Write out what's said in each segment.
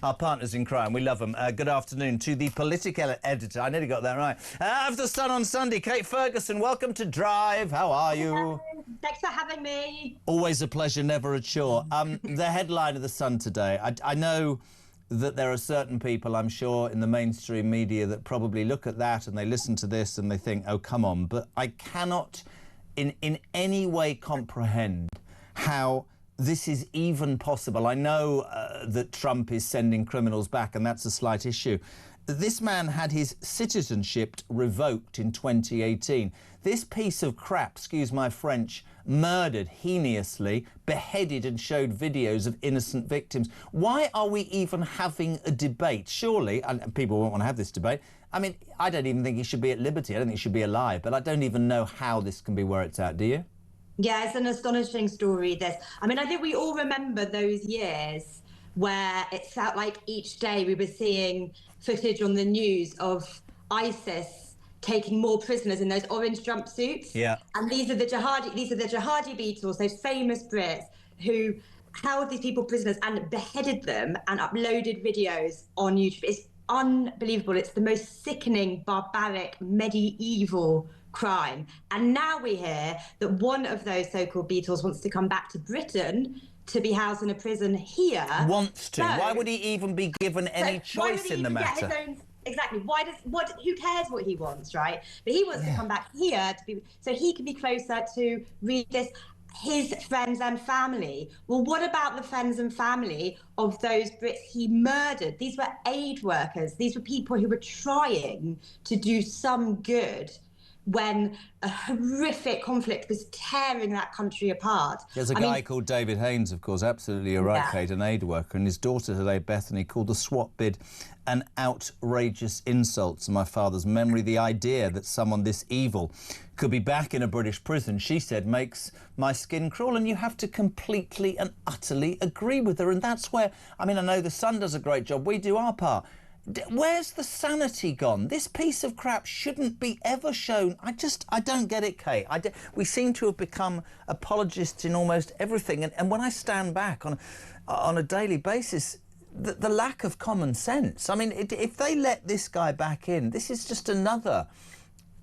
Our partners in crime, we love them. Good afternoon to the political editor. I nearly got that right. Of The Sun on Sunday, Kate Ferguson, welcome to Drive. How are you? Hello. Thanks for having me. Always a pleasure, never a chore. The headline of The Sun today, I know that there are certain people, I'm sure, in the mainstream media that probably look at that and they listen to this and they think, oh, come on. But I cannot in any way comprehend how this is even possible. I know that Trump is sending criminals back, and that's a slight issue. This man had his citizenship revoked in 2018. This piece of crap, excuse my French, murdered heinously, beheaded and showed videos of innocent victims. Why are we even having a debate? Surely, and people won't want to have this debate, I mean, I don't even think he should be at liberty. I don't think he should be alive, but I don't even know how this can be where it's at, do you? Yeah, it's an astonishing story, this. I mean, I think we all remember those years where it felt like each day we were seeing footage on the news of ISIS taking more prisoners in those orange jumpsuits. Yeah. And these are the Jihadi Beatles, those famous Brits who held these people prisoners and beheaded them and uploaded videos on YouTube. It's unbelievable. It's the most sickening, barbaric, medieval crime. And now we hear that one of those so-called Beatles wants to come back to Britain to be housed in a prison here. Wants to. So, why would he even be given any choice in the matter? Exactly. Who cares what he wants, right? But he wants to come back here to be, so he can be closer to read this, his friends and family. Well, what about the friends and family of those Brits he murdered? These were aid workers. These were people who were trying to do some good when a horrific conflict was tearing that country apart. There's a guy called David Haynes, of course, absolutely you're right, Kate, an aid worker, and his daughter today, Bethany, called the swap bid an outrageous insult to my father's memory. The idea that someone this evil could be back in a British prison, she said, makes my skin crawl, and you have to completely and utterly agree with her. And that's where, I mean, I know The Sun does a great job, we do our part. Where's the sanity gone? This piece of crap shouldn't be ever shown. I don't get it, Kate. We seem to have become apologists in almost everything. And when I stand back on a daily basis, the lack of common sense. I mean, if they let this guy back in, this is just another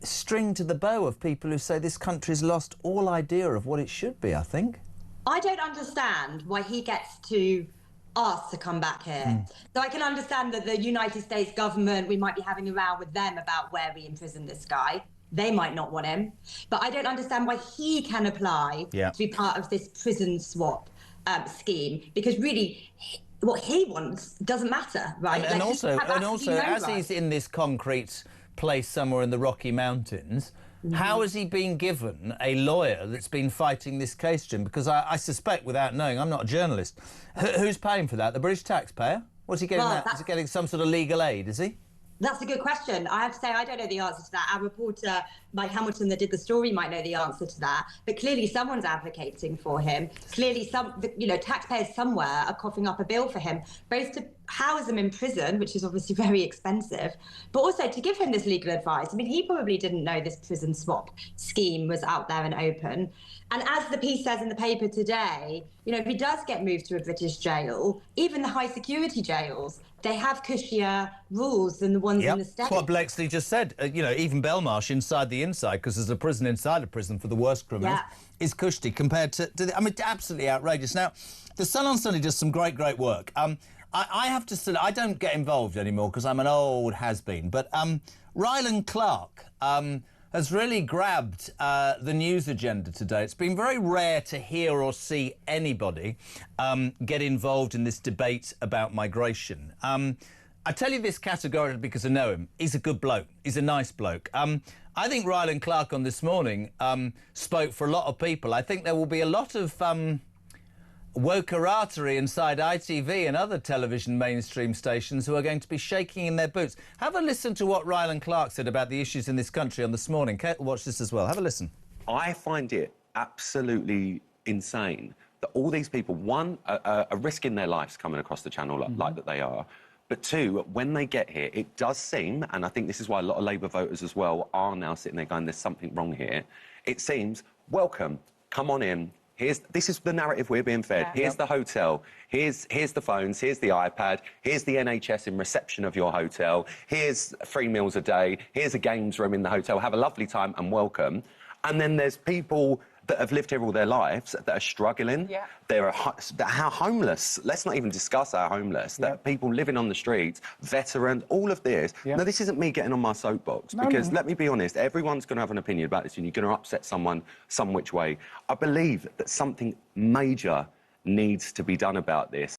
string to the bow of people who say this country's lost all idea of what it should be, I think. I don't understand why he gets to asked to come back here. So I can understand that the United States government, we might be having a row with them about where we imprison this guy. They might not want him. But I don't understand why he can apply to be part of this prison swap scheme, because really what he wants doesn't matter, right? And also, as he's in this concrete place somewhere in the Rocky Mountains, how has he been given a lawyer that's been fighting this case, Jim? Because I suspect, without knowing, I'm not a journalist, who's paying for that? The British taxpayer? What's he getting? Is he getting some sort of legal aid, is he? That's a good question. I have to say, I don't know the answer to that. Our reporter, Mike Hamilton, that did the story, might know the answer to that. But clearly someone's advocating for him. Clearly taxpayers somewhere are coughing up a bill for him, both to house him in prison, which is obviously very expensive, but also to give him this legal advice. I mean, he probably didn't know this prison swap scheme was out there and open. And as the piece says in the paper today, if he does get moved to a British jail, even the high security jails, they have cushier rules than the ones in the States. That's what Blexley just said. Even Belmarsh inside the inside, because there's a prison inside a prison for the worst criminals, is cushy compared to I mean, absolutely outrageous. Now, The Sun on Sunday does some great work. I have to say, I don't get involved anymore because I'm an old has-been, but Rylan Clark has really grabbed the news agenda today. It's been very rare to hear or see anybody get involved in this debate about migration. I tell you this categorically because I know him. He's a good bloke. He's a nice bloke. I think Rylan Clark on This Morning spoke for a lot of people. I think there will be a lot of wokerattery inside ITV and other television mainstream stations who are going to be shaking in their boots. Have a listen to what Rylan Clark said about the issues in this country on This Morning. Kate will watch this as well. Have a listen. I find it absolutely insane that all these people, one, are risking their lives coming across the channel like that they are. But two, when they get here, it does seem, and I think this is why a lot of Labour voters as well are now sitting there going, there's something wrong here. It seems, welcome, come on in. This is the narrative we're being fed. Yeah. Here's the hotel. Here's the phones. Here's the iPad. Here's the NHS in reception of your hotel. Here's 3 meals a day. Here's a games room in the hotel. Have a lovely time and welcome. And then there's people that have lived here all their lives that are struggling. Yeah. They're homeless. Let's not even discuss our homeless. That are people living on the streets, veterans, all of this. Yeah. Now, this isn't me getting on my soapbox, because let me be honest, everyone's going to have an opinion about this and you're going to upset someone some which way. I believe that something major needs to be done about this.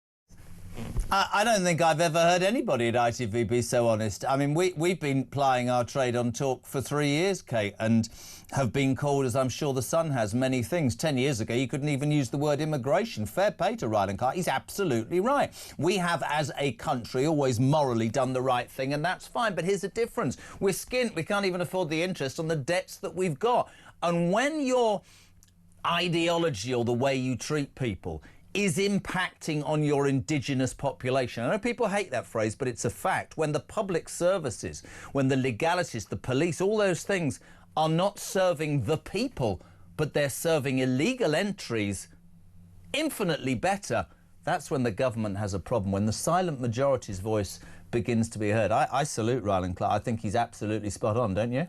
I don't think I've ever heard anybody at ITV be so honest. I mean, we've been plying our trade on talk for 3 years, Kate, and have been called, as I'm sure The Sun has, many things. 10 years ago, you couldn't even use the word immigration. Fair play to Rylan Clark. He's absolutely right. We have, as a country, always morally done the right thing, and that's fine. But here's the difference. We're skint. We can't even afford the interest on the debts that we've got. And when your ideology or the way you treat people is impacting on your indigenous population. I know people hate that phrase, but it's a fact. When the public services, when the legalities, the police, all those things are not serving the people, but they're serving illegal entries infinitely better, that's when the government has a problem, when the silent majority's voice begins to be heard. I salute Rylan Clark. I think he's absolutely spot on, don't you?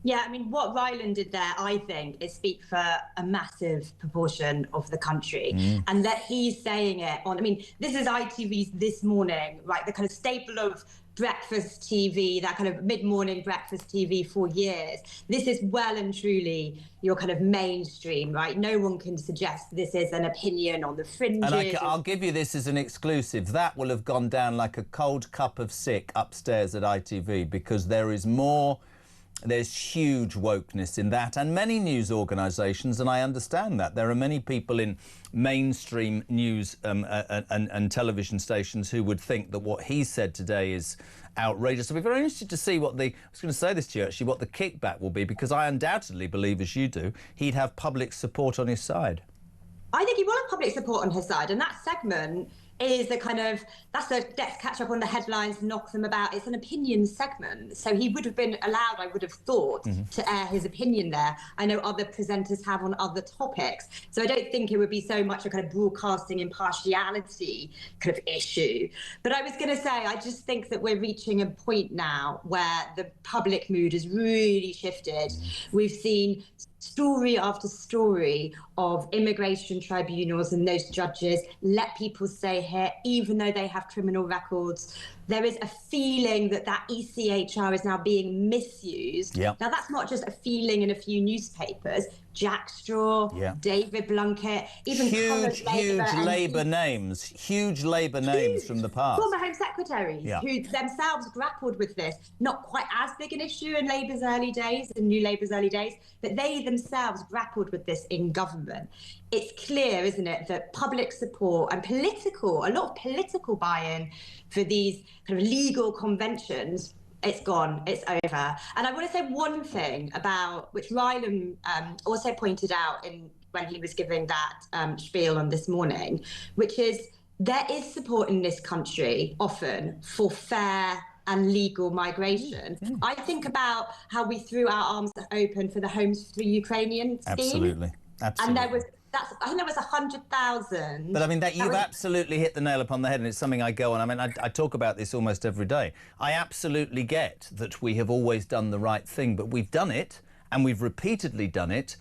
Yeah, I mean, what Rylan did there, I think, is speak for a massive proportion of the country. And that he's saying it on, I mean, this is ITV's This Morning, right? The kind of staple of breakfast TV, that kind of mid-morning breakfast TV for years. This is well and truly your kind of mainstream, right? No one can suggest this is an opinion on the fringes. And I'll give you this as an exclusive. That will have gone down like a cold cup of sick upstairs at ITV, because there is more... There's huge wokeness in that, and many news organisations, and I understand that. There are many people in mainstream news and television stations who would think that what he said today is outrageous. I'll be very interested to see what I was going to say this to you actually, what the kickback will be, because I undoubtedly believe, as you do, he'd have public support on his side. I think he will have public support on his side, and that segment is the kind of, that's the let's catch up on the headlines, knock them about. It's an opinion segment. So he would have been allowed, I would have thought, to air his opinion there. I know other presenters have on other topics. So I don't think it would be so much a kind of broadcasting impartiality kind of issue. But I was going to say, I just think that we're reaching a point now where the public mood has really shifted. We've seen story after story of immigration tribunals and those judges let people stay here even though they have criminal records. There is a feeling that that ECHR is now being misused. Yep. Now, that's not just a feeling in a few newspapers. Jack Straw, David Blunkett, even huge Labour names from the past. Former Home Secretaries who themselves grappled with this. Not quite as big an issue in Labour's early days, in New Labour's early days, but they themselves grappled with this in government. It's clear, isn't it, that public support and a lot of political buy-in for these kind of legal conventions, it's gone, it's over. And I want to say one thing about, which Rylan also pointed out when he was giving that spiel on This Morning, which is there is support in this country often for fair and legal migration. I think about how we threw our arms open for the Homes for Ukrainian scheme. Absolutely. And I think there was 100,000. But I mean, you've absolutely hit the nail upon the head, and it's something I go on. I mean, I talk about this almost every day. I absolutely get that we have always done the right thing, but we've done it, and we've repeatedly done it,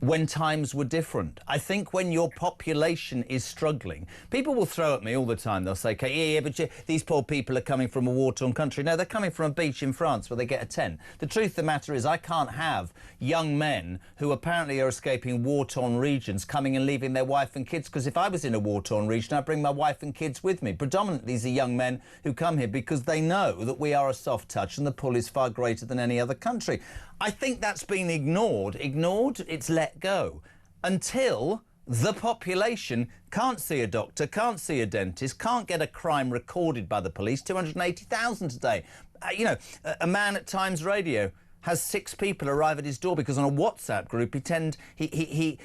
when times were different. I think when your population is struggling, people will throw at me all the time. They'll say, okay, yeah, but these poor people are coming from a war-torn country. No, they're coming from a beach in France where they get a 10. The truth of the matter is I can't have young men who apparently are escaping war-torn regions coming and leaving their wife and kids, because if I was in a war-torn region, I'd bring my wife and kids with me. Predominantly, these are young men who come here because they know that we are a soft touch and the pull is far greater than any other country. I think that's been ignored. It's let go until the population can't see a doctor, can't see a dentist, can't get a crime recorded by the police. 280,000 today. A man at Times Radio has 6 people arrive at his door because on a WhatsApp group he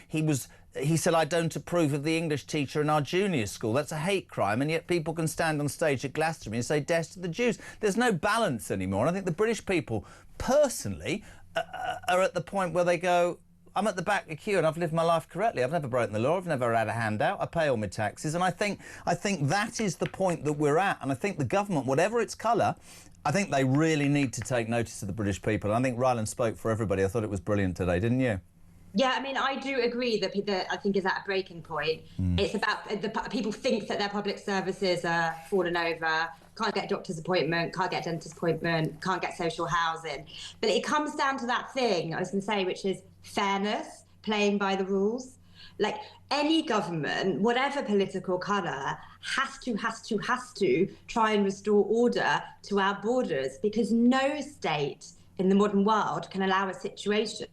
said, I don't approve of the English teacher in our junior school. That's a hate crime, and yet people can stand on stage at Glastonbury and say death to the Jews. There's no balance anymore, and I think the British people, personally, are at the point where they go, I'm at the back of the queue and I've lived my life correctly. I've never broken the law. I've never had a handout. I pay all my taxes. And I think that is the point that we're at. And I think the government, whatever its colour, I think they really need to take notice of the British people. And I think Rylan spoke for everybody. I thought it was brilliant today, didn't you? Yeah, I mean, I do agree that I think is at a breaking point. It's about people think that their public services are falling over, can't get a doctor's appointment, can't get a dentist appointment, can't get social housing. But it comes down to that thing I was going to say, which is fairness, playing by the rules. Like any government, whatever political colour, has to try and restore order to our borders, because no state in the modern world can allow a situation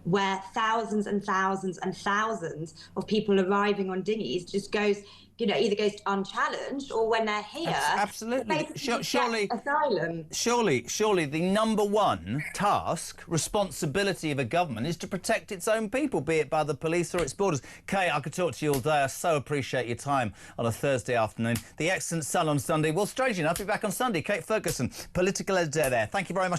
where thousands and thousands and thousands of people arriving on dinghies just goes, either goes unchallenged, or when they're here, absolutely. Surely, asylum. Surely the number one task, responsibility of a government is to protect its own people, be it by the police or its borders. Kate, I could talk to you all day. I so appreciate your time on a Thursday afternoon. The excellent sun on Sunday. Well, strangely enough, we'll be back on Sunday. Kate Ferguson, political editor there. Thank you very much.